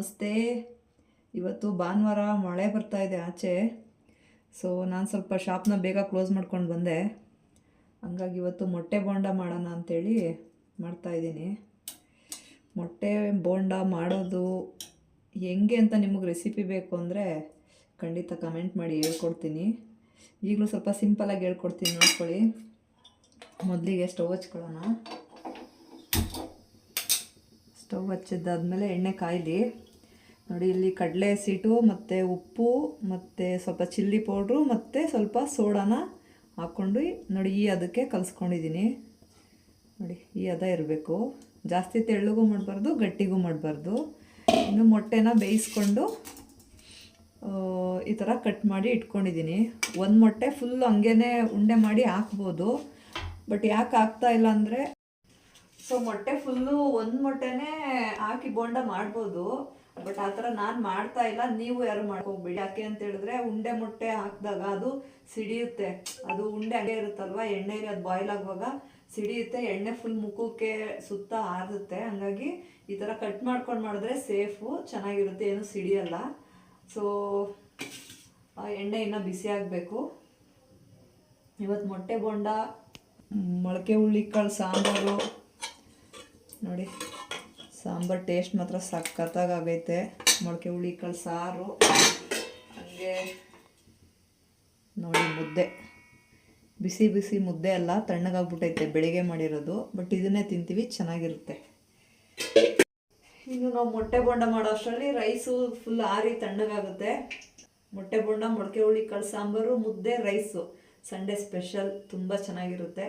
ನಮಸ್ತೆ. ಇವತ್ತು ಭಾನುವಾರ ಮಳೆ ಬರ್ತಾ ಇದೆ ಆಚೆ. ಸೊ ನಾನು ಸ್ವಲ್ಪ ಶಾಪ್ನ ಬೇಗ ಕ್ಲೋಸ್ ಮಾಡ್ಕೊಂಡು ಬಂದೆ. ಹಂಗಾಗಿ ಇವತ್ತು ಮೊಟ್ಟೆ ಬೋಂಡ ಮಾಡೋಣ ಅಂಥೇಳಿ ಮಾಡ್ತಾಯಿದ್ದೀನಿ. ಮೊಟ್ಟೆ ಬೋಂಡ ಮಾಡೋದು ಹೆಂಗೆ ಅಂತ ನಿಮಗೆ ರೆಸಿಪಿ ಬೇಕು ಅಂದರೆ ಖಂಡಿತ ಕಮೆಂಟ್ ಮಾಡಿ ಹೇಳ್ಕೊಡ್ತೀನಿ. ಈಗಲೂ ಸ್ವಲ್ಪ ಸಿಂಪಲಾಗಿ ಹೇಳ್ಕೊಡ್ತೀನಿ, ನೋಡ್ಕೊಳ್ಳಿ. ಮೊದಲಿಗೆ ಸ್ಟವ್ ಹಚ್ಕೊಳ್ಳೋಣ. ಸ್ಟವ್ ಹಚ್ಚಿದ್ದಾದ್ಮೇಲೆ ಎಣ್ಣೆ ಕಾಯ್ಲಿ. ನೋಡಿ, ಇಲ್ಲಿ ಕಡಲೆ ಹಸಿಟ್ಟು ಮತ್ತು ಉಪ್ಪು ಮತ್ತು ಸ್ವಲ್ಪ ಚಿಲ್ಲಿ ಪೌಡ್ರು ಮತ್ತು ಸ್ವಲ್ಪ ಸೋಡಾನ ಹಾಕ್ಕೊಂಡು ನೋಡಿ ಈ ಅದಕ್ಕೆ ಕಲಿಸ್ಕೊಂಡಿದ್ದೀನಿ. ನೋಡಿ, ಈ ಹದ ಇರಬೇಕು. ಜಾಸ್ತಿ ತೆಳ್ಳಗೂ ಮಾಡಬಾರ್ದು, ಗಟ್ಟಿಗೂ ಮಾಡಬಾರ್ದು. ಇನ್ನು ಮೊಟ್ಟೆನ ಬೇಯಿಸ್ಕೊಂಡು ಈ ಥರ ಕಟ್ ಮಾಡಿ ಇಟ್ಕೊಂಡಿದ್ದೀನಿ. ಒಂದು ಮೊಟ್ಟೆ ಫುಲ್ಲು ಹಂಗೇ ಉಂಡೆ ಮಾಡಿ ಹಾಕ್ಬೋದು. ಬಟ್ ಯಾಕೆ ಹಾಕ್ತಾ ಇಲ್ಲ ಅಂದರೆ, ಸೊ ಮೊಟ್ಟೆ ಫುಲ್ಲು ಒಂದು ಮೊಟ್ಟೆನೇ ಹಾಕಿ ಬೋಂಡ ಮಾಡ್ಬೋದು. ಬಟ್ ಆ ಥರ ನಾನು ಮಾಡ್ತಾ ಇಲ್ಲ. ನೀವು ಯಾರು ಮಾಡ್ಕೋಬೇಡಿ. ಯಾಕೆ ಅಂತ ಹೇಳಿದ್ರೆ ಉಂಡೆ ಮೊಟ್ಟೆ ಹಾಕಿದಾಗ ಅದು ಸಿಡಿಯುತ್ತೆ. ಅದು ಉಂಡೆ ಹಂಗೆ ಇರುತ್ತಲ್ವ, ಎಣ್ಣೆಗೆ ಅದು ಬಾಯ್ಲ್ ಆಗುವಾಗ ಸಿಡಿಯುತ್ತೆ. ಎಣ್ಣೆ ಫುಲ್ ಮುಖಕ್ಕೆ ಸುತ್ತ ಆರುತ್ತೆ. ಹಂಗಾಗಿ ಈ ಥರ ಕಟ್ ಮಾಡ್ಕೊಂಡು ಮಾಡಿದ್ರೆ ಸೇಫು, ಚೆನ್ನಾಗಿರುತ್ತೆ, ಏನು ಸಿಡಿಯಲ್ಲ. ಸೊ ಎಣ್ಣೆ ಇನ್ನೂ ಬಿಸಿ ಆಗಬೇಕು. ಇವತ್ತು ಮೊಟ್ಟೆ ಬೋಂಡ, ಮೊಳಕೆ ಹುಳ್ಳಿಕಾಳು ಸಾಂಬಾರು. ನೋಡಿ, ಸಾಂಬಾರು ಟೇಸ್ಟ್ ಮಾತ್ರ ಸಖತ್ತಾಗೈತೆ. ಮೊಳಕೆ ಹುಳ್ಳಿಕಾಳು ಸಾರು, ಹಾಗೆ ನೋಡಿ ಮುದ್ದೆ, ಬಿಸಿ ಬಿಸಿ ಮುದ್ದೆ ಅಲ್ಲ, ತಣ್ಣಗಾಗ್ಬಿಟ್ಟೈತೆ, ಬೆಳಿಗ್ಗೆ ಮಾಡಿರೋದು. ಬಟ್ ಇದನ್ನೇ ತಿಂತೀವಿ, ಚೆನ್ನಾಗಿರುತ್ತೆ. ಇನ್ನು ನಾವು ಮೊಟ್ಟೆ ಬೋಂಡ ಮಾಡೋ ಅಷ್ಟರಲ್ಲಿ ರೈಸು ಫುಲ್ ಆರಿ ತಣ್ಣಗಾಗುತ್ತೆ. ಮೊಟ್ಟೆ ಬೋಂಡ, ಮೊಳಕೆ ಹುಳ್ಳಿಕಾಳು ಸಾಂಬಾರು, ಮುದ್ದೆ, ರೈಸು ಸಂಡೇ ಸ್ಪೆಷಲ್, ತುಂಬ ಚೆನ್ನಾಗಿರುತ್ತೆ.